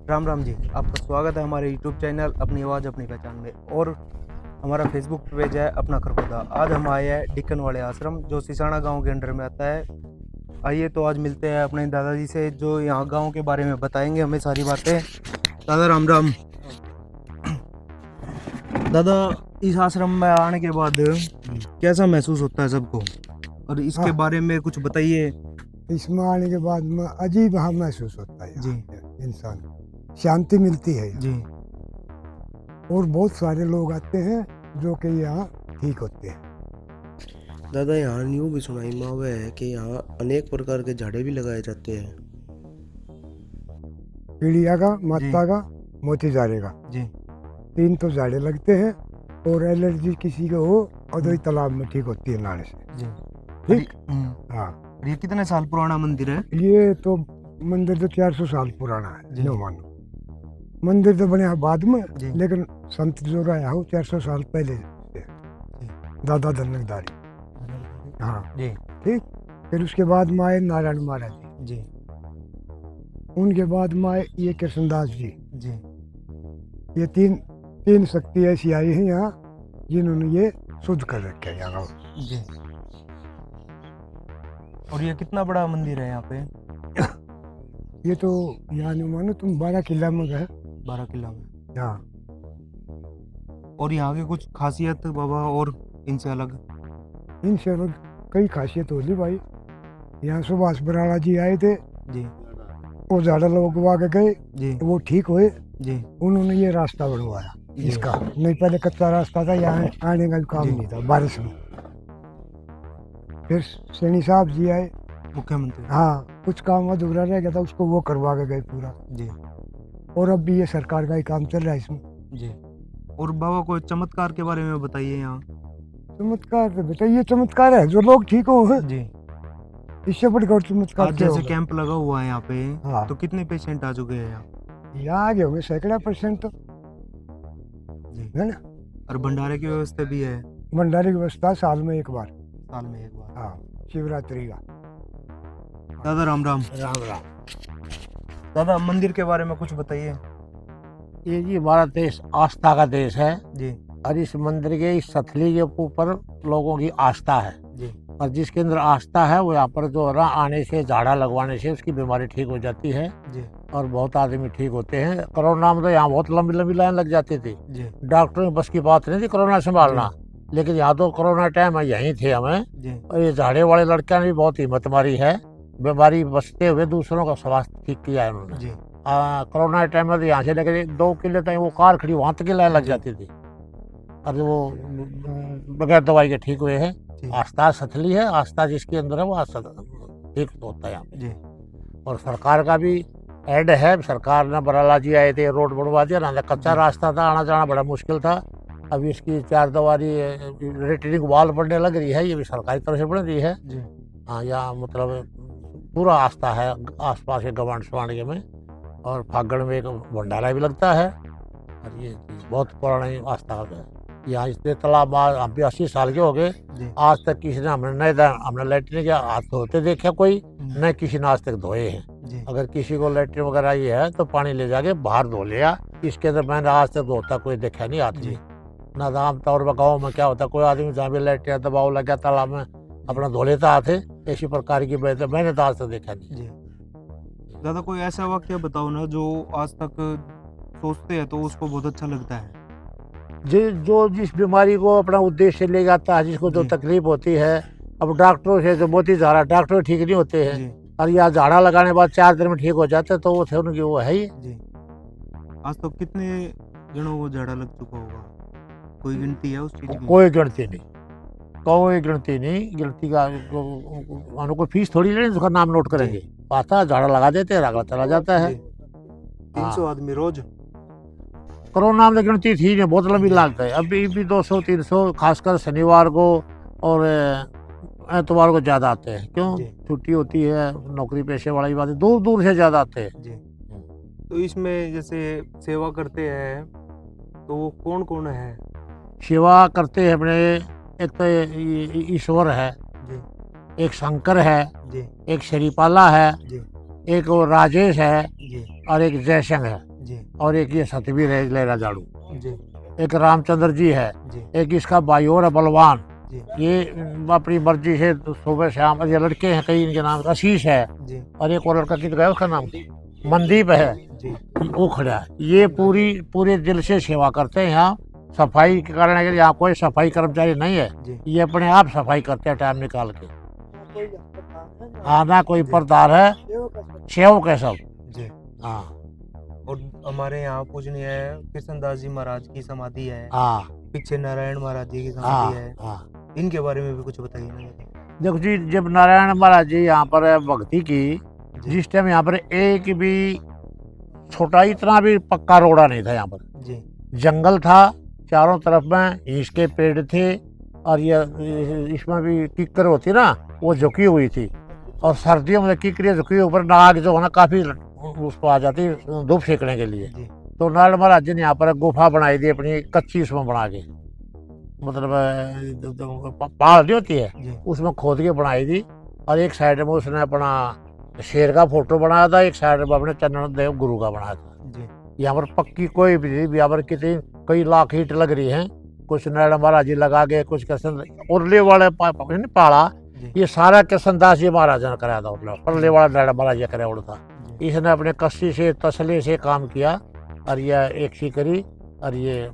राम राम जी, आपका स्वागत है हमारे यूट्यूब चैनल अपनी आवाज़ अपनी पहचान में। और हमारा फेसबुक पेज है अपना खरखुदा। आज हम आए हैं डिक्कन वाले आश्रम जो सिसाना गांव के अंडर में आता है। आइए तो आज मिलते हैं अपने दादाजी से जो यहाँ गांव के बारे में बताएंगे हमें सारी बातें। दादा राम राम। दादा, इस आश्रम में आने के बाद कैसा महसूस होता है सबको, और इसके बारे में कुछ बताइए। इसमें आने के बाद में अजीब हाँ महसूस होता है जी। इंसान, शांति मिलती है जी। और बहुत सारे लोग आते हैं जो कि यहाँ ठीक होते हैं। दादा, यहाँ न्यू भी सुनाई में हुआ है कि यहाँ अनेक प्रकार के झाड़े भी लगाए जाते हैं। पीड़िया का, माता का, मोती झाड़े का, जी। 3 तो झाड़े लगते हैं। और एलर्जी किसी को हो और तालाब में ठीक होती है नहाने से। जी। ठीक। हाँ। ये कितने साल पुराना मंदिर है? ये तो मंदिर तो 400 साल पुराना है। जी। जो मानो मंदिर तो बने बाद में, जी। लेकिन संत जो रहा हो 400 साल पहले से। दादा धनकदारी। हाँ जी। ठीक। फिर उसके बाद में आए नारायण महाराज जी। जी। उनके बाद में आए ये कृष्णदास जी। जी। ये तीन शक्ति ऐसी आई है यहाँ जिन्होंने ये शुद्ध कर रखे है यहाँ। जी। और ये कितना बड़ा मंदिर है यहाँ पे? ये तो यहाँ नहीं मानो तुम 12 किला में गए। 12 किला में। हाँ। और यहाँ की कुछ खासियत बाबा और इनसे अलग? इनसे अलग कई खासियत होली भाई। यहाँ सुभाष बराड़ा जी आए थे। जी। वो झाड़ा लगवा के गए। जी। वो ठीक हुए। जी। उन्होंने ये रास्ता बनवाया इसका। नहीं पहले कच्चा रास्ता था, यहाँ आने का काम नहीं था बारिश में। फिर सैनी साहब जी आए, मुख्यमंत्री। हाँ कुछ काम अधूरा रह गया था, उसको वो करवा के गए पूरा। जी। और अब भी ये सरकार का ही काम चल रहा है इसमें। जी। और बाबा कोई चमत्कार के बारे में बताइए यहाँ। चमत्कार तो बेटा ये चमत्कार है जो लोग ठीक हो। जी। इससे बढ़कर चमत्कार आज क्या जैसे होगा? कैंप लगा हुआ है यहाँ पे, हाँ। तो कितने पेशेंट आ चुके हैं यहाँ? यहाँ आगे होंगे सैकड़ा % तो, जी। है ना। और भंडारे की व्यवस्था भी है? भंडारे की व्यवस्था साल में एक बार। साल में एक बार। हाँ, शिवरात्रि का। दादा राम राम। राम राम। दादा, मंदिर के बारे में कुछ बताइए। ये जी हमारा देश आस्था का देश है। जी। और इस मंदिर के इस सथली के ऊपर लोगों की आस्था है। जी। और जिसके अंदर आस्था है वो यहाँ पर जो है ना आने से, झाड़ा लगवाने से उसकी बीमारी ठीक हो जाती है। जी। और बहुत आदमी ठीक होते हैं। कोरोना में तो यहाँ बहुत लंबी लंबी लाइन लग जाती थी। जी। डॉक्टरों में बस की बात नहीं थी कोरोना संभालना। लेकिन यहाँ तो कोरोना टाइम यहीं थे हमें। जी। और ये झाड़े वाले लड़कियां ने भी बहुत हिम्मत मारी है। बीमारी बचते हुए दूसरों का स्वास्थ्य ठीक किया है उन्होंने। जी। कोरोना टाइम में तो यहाँ से लेकर 2 किले तक वो कार खड़ी वहाँ तक की लाइन लग जाती थी। और वो बगैर दवाई के ठीक हुए हैं। आस्था सथली है, आस्था जिसके अंदर है वो आस्था ठीक होता है यहाँ पे। जी। और सरकार का भी ऐड है। सरकार ने बराला जी आए थे, रोड बनवा दिया ना। कच्चा रास्ता था, आना जाना बड़ा मुश्किल था। अभी इसकी 4 दीवारी रिटर्निंग वॉल बनने लग रही है, ये भी सरकारी तरफ से बन रही है। जी। हाँ, यहाँ मतलब पूरा आस्था है आसपास के गवांड स्वांड में। और फागण में एक भंडारा भी लगता है। और ये बहुत पुरानी आस्था है यहाँ। इसलिए तालाब हम भी 80 साल के हो गए, आज तक किसी ने हमने लैट्रिन के हाथ धोते देखा कोई, न किसी ने आज तक धोए हैं। अगर किसी को लैट्रिन वगैरह ये है तो पानी ले जाके बाहर धो लिया। इसके अंदर मैंने आज तक धोता कोई देखा नहीं आदमी। ना आम तौर पर गाँव में क्या होता, कोई आदमी जहाँ भी लैट्रिन दबाव लग गया तालाब में अपना धो लेता हाथ। ऐसी प्रकार की मैंने तो आज तक देखा नहीं। दादा, कोई ऐसा वाक्य बताओ ना जो आज तक सोचते हैं तो उसको बहुत अच्छा लगता है। जो जिस बीमारी को अपना उद्देश्य ले जाता है, जिसको जो तकलीफ होती है, अब डॉक्टरों से जो मोती झाड़ा डॉक्टर ठीक नहीं होते हैं। और या झाड़ा लगाने के बाद 4 दिन में ठीक हो जाते तो वो थे उनकी वो है ही। जी। आज तक कितने जनों को झाड़ा लग चुका होगा? कोई गिनती है उस चीज की? कोई गिनती नहीं, कोई गिनती नहीं। गिनती का मानो कोई फीस थोड़ी लेनी उसका नाम नोट करेंगे। आता झाड़ा लगा देते हैं, अगला चला जाता है। 300 आदमी रोज? कोरोना में गिनती थी नहीं, बहुत लंबी लागत है। अभी भी 200-300 खासकर शनिवार को और एतवार को ज्यादा आते हैं। क्यों? छुट्टी होती है, नौकरी पेशे वाली बात है, दूर दूर से ज्यादा आते हैं। जी। तो इसमें जैसे सेवा करते हैं तो वो कौन कौन है? सेवा करते हैं अपने, एक तो ईश्वर है, एक शंकर है, एक श्रीपाला है, एक वो राजेश है, और एक जयशंकर है। जी और एक ये सतवीर है लहरा झाड़ू, जी एक रामचंद्र जी है, जी एक इसका भाई और है बलवान। जी ये अपनी मर्जी से सुबह शाम, ये लड़के हैं कई, इनके नाम आशीष है, जी और एक और लड़का कितना है उसका नाम मनदीप है, जी वो खड़ा है। ये पूरे दिल से सेवा करते हैं यहाँ। सफाई करने के लिए यहाँ कोई सफाई कर्मचारी नहीं है, जी ये अपने आप सफाई करते हैं टाइम निकाल के। आना कोई जी। परदार है, सेवक है सब। जी। हाँ और हमारे यहाँ पूजनीय कृष्णदास जी महाराज की समाधि है, हाँ पीछे नारायण महाराज जी की हाँ समाधि है, हाँ। इनके बारे में भी कुछ बताइए ना। देखो जी, जब नारायण महाराज जी यहाँ पर भक्ति की, जी जिस टाइम यहाँ पर एक भी छोटा इतना भी पक्का रोड़ा नहीं था। यहाँ पर जी जंगल था चारों तरफ में, इसके पेड़ थे, और ये इसमें भी किक्कर होती ना, वो झुकी हुई थी। और सर्दियों में किक्करियाँ झुकी हुई, ऊपर नाग जो है ना काफी उस पर आ जाती धूप सेकने के लिए। जी तो नारायण महाराज जी ने यहाँ पर गुफा बनाई थी अपनी कच्ची, उसमें बना के, मतलब पहाड़ नहीं होती है जी उसमें खोद के बनाई थी। और एक साइड में उसने अपना शेर का फोटो बनाया था, एक साइड में अपने चंदन देव गुरु का बनाया था। जी यहाँ पर पक्की कोई भी नहीं, यहाँ पर कितनी कई लाख ईंट लग रही हैं, कुछ नारायण महाराज जी लगा के, कुछ कृष्ण उर्ले वाले पाड़ा, जी ये सारा कृष्णदास जी महाराज ने कराया था। मतलब परले वाला नारायण महाराज जी कराया उड़ा था। जी इसने अपने कस्सी से तसले से काम किया, और यह एक सी करी, और ये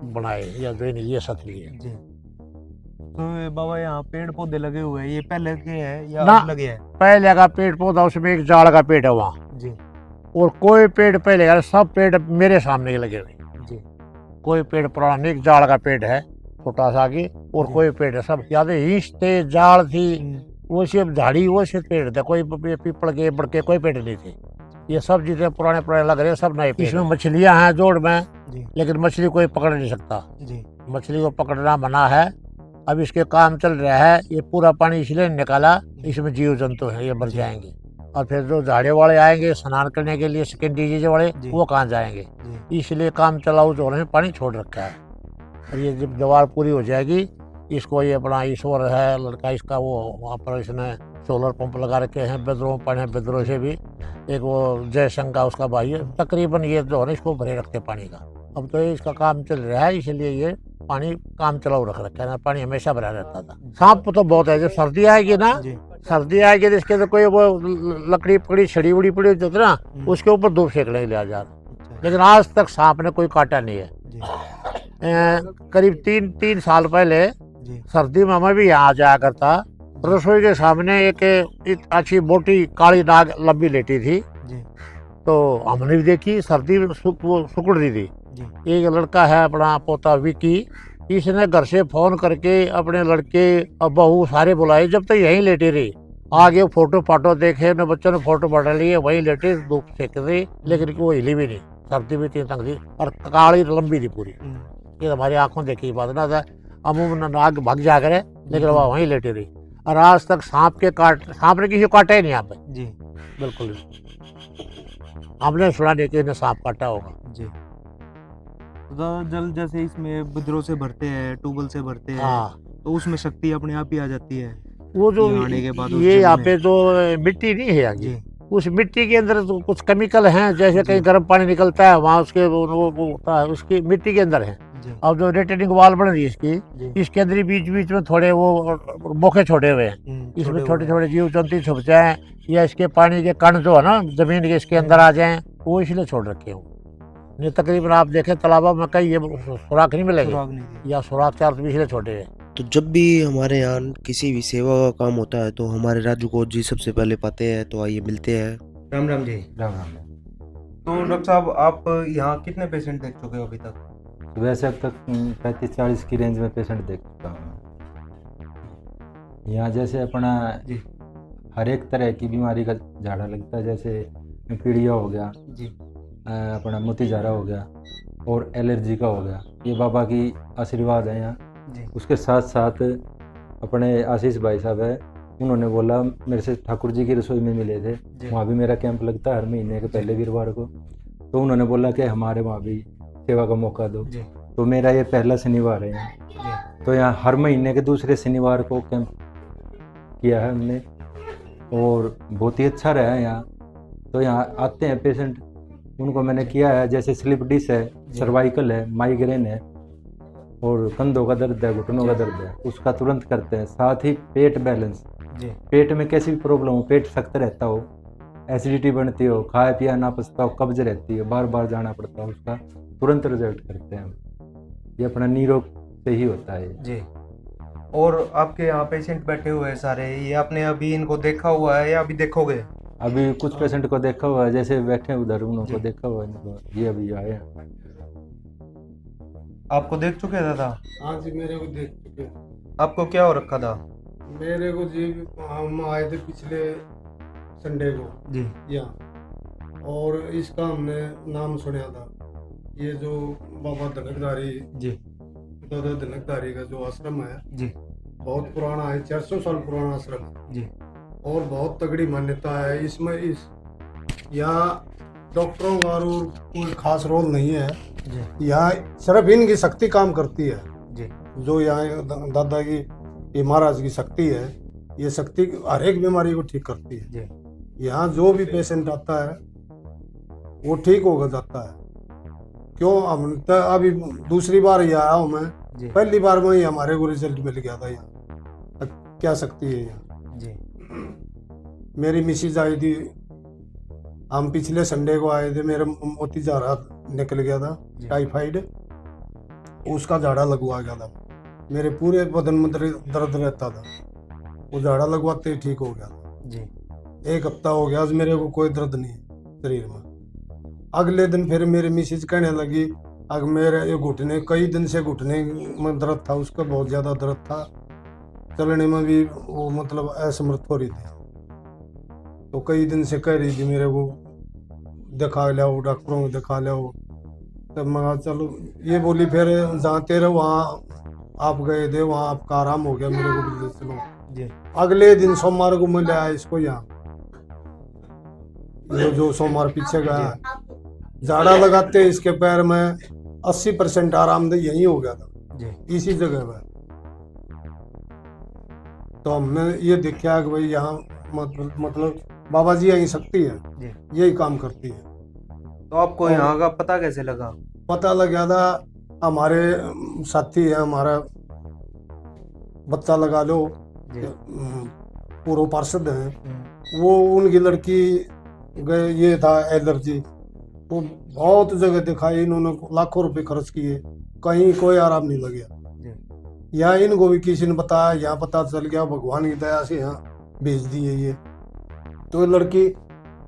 बनाए, ये सतली है। जी। तो बाबा यहाँ पेड़ पौधे लगे हुए हैं, ये पहले के हैं या ना। अब लगे हैं? पहले का पेड़ पौधा, उसमें एक जाड़ का पेड़ है वहाँ, जी और कोई पेड़ पहले का, सब पेड़ मेरे सामने के लगे हुए। जी कोई पेड़ पुराना नहीं, एक जाड़ का पेड़ है छोटा सा की, और जी। कोई पेड़ है सब याद है, हींच थे, जाड़ थी, हम्म, वो सिर्फ झाड़ी, वो सिर्फ पेड़ थे, कोई पीपल के बड़के कोई पेड़ नहीं थे। ये सब जितने पुराने पुराने लग रहे हैं सब नए पेड़। इसमें मछलियां हैं जोड़ में, जी लेकिन मछली कोई पकड़ नहीं सकता, जी मछली को पकड़ना मना है। अब इसके काम चल रहा है, ये पूरा पानी इसलिए नहीं निकाला, इसमें जीव जंतु है, ये मर जी। जाएंगे। और फिर जो झाड़े वाले आएंगे स्नान करने के लिए, सेकेंड डीजे वाले, जी। वो कहाँ जाएंगे, जी इसलिए काम चलाऊ जो है पानी छोड़ रखा है। और ये जब दीवार पूरी हो जाएगी, इसको ये अपना ईश्वर है लड़का, इसका वो वहाँ पर इसने सोलर पंप लगा रखे हैं, बिद्रोह पड़े बिद्रोह से भी, एक वो जयशंकर का उसका भाई है, तकरीबन ये जो है ना इसको भरे रखते पानी का। अब तो इसका काम चल रहा है, इसलिए ये पानी काम चलाऊ रख रखा है ना, पानी हमेशा भरा रहता था। सांप तो बहुत है, जब सर्दी आएगी ना, जी सर्दी आएगी तो इसके तो कोई वो लकड़ी पकड़ी छड़ी उड़ी पड़ी होती है ना, उसके ऊपर धूप सेकने के लिए आ जाता। अच्छा लेकिन आज तक सांप ने कोई काटा नहीं है। जी करीब तीन साल पहले जी सर्दी में मैं भी यहाँ आ जाया करता, रसोई के सामने एक अच्छी मोटी काली नाग लंबी लेटी थी, जी तो हमने भी देखी, सर्दी में वो सुकड़ रही थी। जी एक लड़का है अपना पोता विकी, इसने घर से फोन करके अपने लड़के और बहू सारे बुलाए, जब तक यहीं लेटी रही। आगे फोटो फाटो देखे न, बच्चों ने फोटो फाटो लिए, वहीं लेटे धूप सेक रही, लेकिन वो हिली भी नहीं, सर्दी भी इतनी तंग थी, और काली लंबी थी पूरी। ये हमारी आंखों देखी बात ना था, अमूमन नाग भाग जा करे, लेकिन वह वहीं लेटी रही। और आज तक सांप ने किसी को काटा ही नहीं यहाँ पे, जी बिल्कुल भी। हमने सुना नहीं कि इन्हें सांप काटा होगा। जी। तो जल जैसे इसमें विद्रोह से भरते हैं, ट्यूबवेल से भरते हैं, हाँ, तो उसमें शक्ति अपने आप ही आ जाती है। वो जो यहाँ आने के बाद उस ये जल यहाँ में- पे जो मिट्टी नहीं है यहाँ की, जी उस मिट्टी के अंदर तो कुछ केमिकल हैं, जैसे जी। कहीं गर्म पानी निकलता है वहाँ उसके वो होता है, उसकी मिट्टी के अंदर है। जी अब जो रिटर्निंग वाल बन रही है इसकी, जी इसके अंदर ही बीच बीच में थोड़े वो मोखे छोड़े हुए हैं, इसमें छोटे छोटे जीव जंतु छुप जाए, या इसके पानी के कण जो है ना जमीन के इसके अंदर आ जाएं, वो इसलिए छोड़ रखे हूँ। नहीं तकरीबन आप देखें तालाबों में कहीं ये सुराख नहीं मिलेगी, सुराग नहीं थी। या सुराख चार तो इसलिए छोटे हैं। तो जब भी हमारे यहाँ किसी भी सेवा का काम होता है तो हमारे राजू कोच जी सबसे पहले पाते हैं, तो आइए मिलते हैं। राम राम जी। राम राम। तो डॉक्टर साहब, आप यहाँ कितने पेशेंट देख चुके हो अभी तक? वैसे अब तक 35-40 की रेंज में पेशेंट देख चुका हूँ। यहाँ जैसे अपना जी हर एक तरह की बीमारी का झाड़ा लगता है, जैसे पीड़िया हो गया, जी अपना मोती झाड़ा हो गया, और एलर्जी का हो गया। ये बाबा की आशीर्वाद है यहाँ। जी उसके साथ साथ अपने आशीष भाई साहब है, उन्होंने बोला, मेरे से ठाकुर जी की रसोई में मिले थे, जी वहाँ भी मेरा कैंप लगता है हर महीने के पहले वीरवार को, तो उन्होंने बोला कि हमारे वहाँ भी सेवा का मौका दो। जी तो मेरा ये पहला शनिवार है यहाँ, जी तो यहाँ हर महीने के दूसरे शनिवार को कैंप किया है हमने, और बहुत ही अच्छा रहा है यहाँ। तो यहाँ आते हैं पेशेंट, उनको मैंने किया है, जैसे स्लिप डिस्क है, सर्वाइकल है, माइग्रेन है और कंधों का दर्द है, घुटनों का दर्द है, उसका तुरंत करते हैं। साथ ही पेट बैलेंस, जी पेट में कैसी भी प्रॉब्लम हो, पेट सख्त रहता हो, एसिडिटी बनती हो, खाया पिया ना पचता हो, कब्ज रहती है, बार बार जाना पड़ता है, उसका तुरंत रिजल्ट करते हैं हम। ये अपना नीरोग से ही होता है। जी। और आपके यहाँ पेशेंट बैठे हुए हैं सारे, ये आपने अभी इनको देखा हुआ है या अभी देखोगे? अभी कुछ पेशेंट को देखा हुआ है, जैसे बैठे हैं उधर, उनको जी। देखा हुआ है इनको, ये अभी आए हैं। आपको देख चुके हैं दादा? हाँ जी, मेरे को देख चुके हैं। आपको क्या हो रखा था? मेरे को जी हम आए थे पिछले संडे को जी यहाँ, और इसका हमने नाम सुना था। ये जो बाबा धनकधारी, जी दादा धनकधारी का जो आश्रम है, जी बहुत पुराना है, 400 साल पुराना आश्रम है, जी और बहुत तगड़ी मान्यता है इसमें। यहाँ डॉक्टरों का और कोई खास रोल नहीं है, जी यहाँ सिर्फ इनकी शक्ति काम करती है। जी जो यहाँ दादा की, ये महाराज की शक्ति है, ये शक्ति हर एक बीमारी को ठीक करती है। जी यहाँ जो भी पेशेंट आता है वो ठीक हो जाता है। क्यों, हम तो अभी दूसरी बार ही आया हूँ मैं, जी पहली बार में ही हमारे को रिजल्ट मिल गया था। यहाँ क्या शक्ति है यहाँ। जी मेरी मिसिज आई थी, हम पिछले संडे को आए थे, मेरा मोती झाड़ा निकल गया था, जी। टाइफाइड, उसका झाड़ा लगवा गया था। मेरे पूरे बदन में दर्द रहता था, वो झाड़ा लगवाते ही ठीक हो गया था। जी 1 हफ्ता हो गया, आज मेरे को कोई दर्द नहीं है शरीर में। अगले दिन फिर मेरी मिसिज कहने लगी, अगर मेरे ये घुटने, कई दिन से घुटने में दर्द था, उसका बहुत ज़्यादा दर्द था, चलने में भी वो मतलब असमर्थ हो रही थी। तो कई दिन से कह रही थी मेरे को दिखा लाओ, डॉक्टरों को दिखा लाओ। तब मैं कहा चलो, ये बोली फिर जाते रहो, वहाँ आप गए थे, वहाँ आपका आराम हो गया, मेरे को बोले चलो। जी अगले दिन सोमवार को मैं ले आया इसको यहाँ, ये जो सोमवार पीछे गया, झाड़ा लगाते इसके पैर में 80% आरामदेह यही हो गया था, जी इसी जगह पे। तो हमने ये देखा कि भाई यहाँ मतलब बाबा जी यही शक्ति है, जी। यही काम करती है। तो आपको यहाँ का पता कैसे लगा? पता लग गया था, हमारे साथी है, हमारा बच्चा लगा लो, जी पूर्व पार्षद हैं, वो उनकी लड़की गए, ये था एलर्जी, वो बहुत जगह दिखाई, इन्होंने लाखों रुपए खर्च किए, कहीं कोई आराम नहीं लग गया। यहाँ इनको भी किसी ने बताया, यहाँ पता चल गया, भगवान की दया से यहाँ भेज दिए ये। तो लड़की,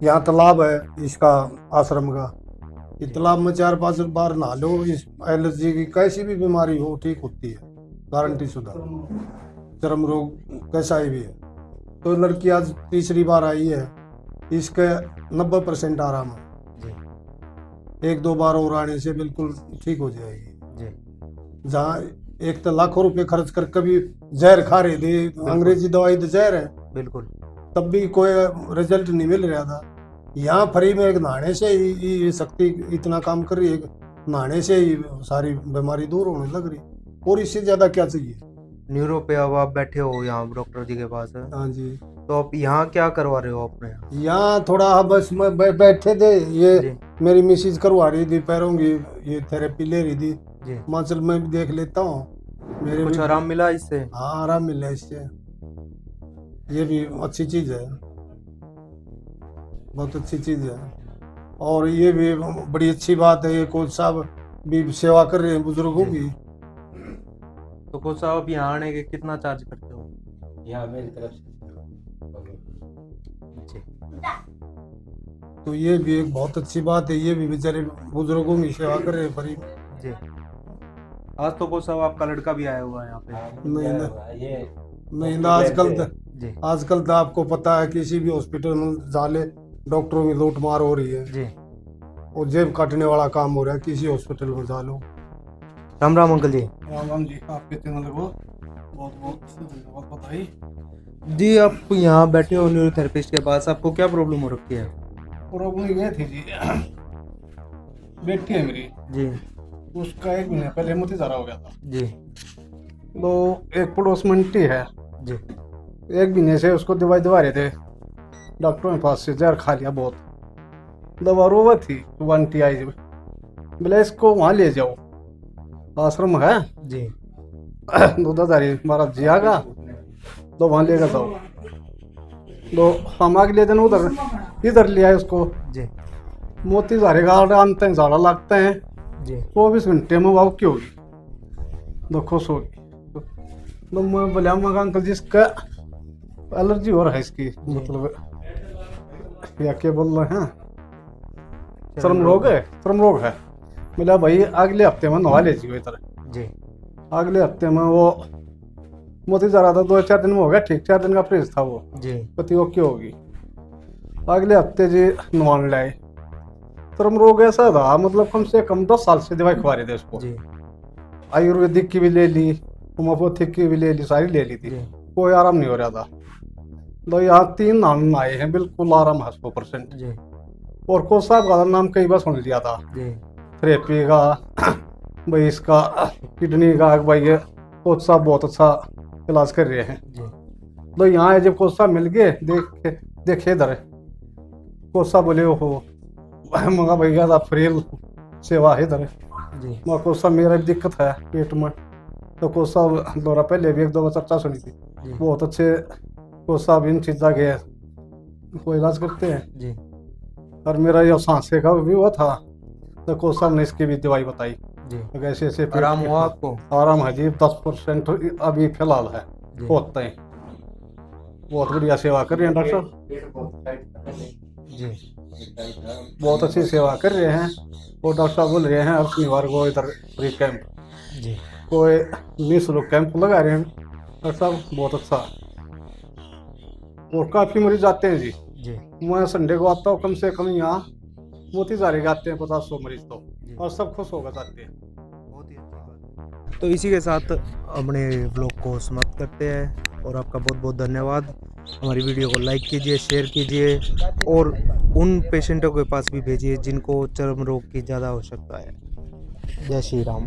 यहाँ तालाब है इसका आश्रम का, इस तालाब में 4-5 बार नहा लो, इस एलर्जी की कैसी भी बीमारी हो ठीक होती है, गारंटी शुदा। चर्म रोग कैसा ही भी है। तो लड़की आज तीसरी बार आई है, इसके 90% आराम है, 1-2 बार और आने से बिल्कुल ठीक हो जाएगी। जहाँ एक तो लाखों रुपए खर्च कर, कभी जहर खा रहे थे, अंग्रेजी दवाई तो जहर है, बिल्कुल, तब भी कोई रिजल्ट नहीं मिल रहा था। यहाँ फ्री में एक नहाने से ही ये शक्ति इतना काम कर रही है, नहाने से ही सारी बीमारी दूर होने लग रही, और इससे ज्यादा क्या चाहिए। न्यूरो पे अब आप बैठे हो यहाँ डॉक्टर जी के पास? हाँ जी। तो आप यहाँ क्या करवा रहे हो अपने यहाँ? यहाँ थोड़ा बस मैं बैठे थे, ये जी मेरी मिसिज करवा रही थी पैरों की, ये थेरेपी ले रही थी, जी। मां चल मैं भी देख लेता हूँ, मेरे कुछ भी आराम मिला इससे? हाँ आराम मिला इससे, ये भी अच्छी चीज है, बहुत अच्छी चीज है। और ये भी बड़ी अच्छी बात है, ये कोच साहब भी सेवा कर रहे हैं बुजुर्गों की। तो कोच साहब आप यहाँ आने के कितना चार्ज करते हो? यहाँ मेरी तरफ से जी तो ये भी एक बहुत अच्छी बात है, ये भी बेचारे बुजुर्गों की सेवा कर रहे हैं बड़ी। जी। आज तो कोच साहब आपका लड़का भी आया हुआ है यहाँ पे? नहीं ना, जी आजकल तो आपको पता है, किसी भी हॉस्पिटल में जाले डॉक्टरों की लूट मार हो रही है, जी। और जेब काटने वाला काम हो रहा है, किसी हॉस्पिटल में जा लो। राम राम अंकल जी। राम राम जी, आपके चैनल को बहुत बहुत धन्यवाद बताइए। जी आप यहाँ बैठे हो न्यूरोथेरेपिस्ट के पास, आपको क्या प्रॉब्लम हो रखी है? प्रॉब्लम ये थी जी, बेटी है मेरी, जी उसका 1 महीने पहले मोती झाड़ा हो गया था। जी तो एक पड़ोस में आंटी है, जी 1 महीने से उसको दवाई दवा रहे थे, डॉक्टरों के पास से जहर खा लिया बहुत, दवा रोवा थी वांटी आई जब बोले इसको वहाँ ले जाओ, आश्रम है जी 2000 महाराज जी आगा तो वहाँ लेकर जाओ। तो हम अगले दिन उधर इधर ले आए उसको। जी मोती झारे गार्ड आनते हैं, झाड़ा लगते हैं, जी 24 घंटे में वाव की होगी तो खुश होगी। तो मैं बोला मगर अंकल जी इसका एलर्जी हो रहा है इसकी, मतलब या क्या बोल रहे हैं, चर्म रोग है, चर्म रोग है। बोला भाई अगले हफ्ते में नवा ले जियो इधर। जी अगले हफ्ते में वो मोती जा रहा था, 2-4 दिन में हो गया ठीक, 4 दिन का फ्रिज था वो, जी पति ओके होगी। अगले हफ्ते जी नवान लाए, चर्म रोग ऐसा था मतलब कम से कम 10 साल से दवाई खवा रहे थे उसको। जी आयुर्वेदिक की भी ले ली, होम्योपैथिक की भी ले ली, सारी ले ली थी, जी कोई आराम नहीं हो रहा था। तो यहाँ 3 नाम आए हैं, बिल्कुल आराम है 100%। जी और कोच साहब का नाम कई बार सुन लिया था, जी थेरेपी का भाई, इसका किडनी का भाई, ये कोच साहब बहुत अच्छा इलाज कर रहे हैं। जी तो यहाँ जब कोच साहब मिल गए, देखे इधर कोच साहब बोले हो मगा भैया था फ्री सेवा है इधर। जी मगर कोच साहब मेरा भी दिक्कत है पेट में, तो कोच साहब दौरा पहले भी 1-2 बार चर्चा सुनी थी, जी बहुत अच्छे कोच साहब इन चीज़ा के वो इलाज करते हैं। जी और मेरा ये सांसे का भी हुआ था, तो कोच साहब ने इसकी भी दवाई बताई, जी तो ऐसे ऐसे पेट आराम के- हुआ आपको? आराम है जी, 10% अभी फिलहाल है जी होते हैं। बहुत बढ़िया सेवा कर रहे हैं डॉक्टर साहब, जी बहुत अच्छी सेवा कर रहे हैं। और डॉक्टर साहब बोल रहे हैं हर शनिवार को इधर फ्री कैंप, जी कोई निःशुल्क कैंप लगा रहे हैं डॉक्टर साहब, बहुत अच्छा। और काफ़ी मरीज आते हैं जी, जी मैं संडे को आता हूँ, कम से कम यहाँ मोती झारे के आते हैं 50-100 मरीज तो, जी। और सब खुश होकर जाते हैं। बहुत ही अच्छी बात। तो इसी के साथ अपने ब्लॉग को समाप्त करते हैं और आपका बहुत बहुत धन्यवाद। हमारी वीडियो को लाइक कीजिए, शेयर कीजिए और उन पेशेंटों के पास भी भेजिए जिनको चर्म रोग की ज़्यादा आवश्यकता है। जय श्री राम।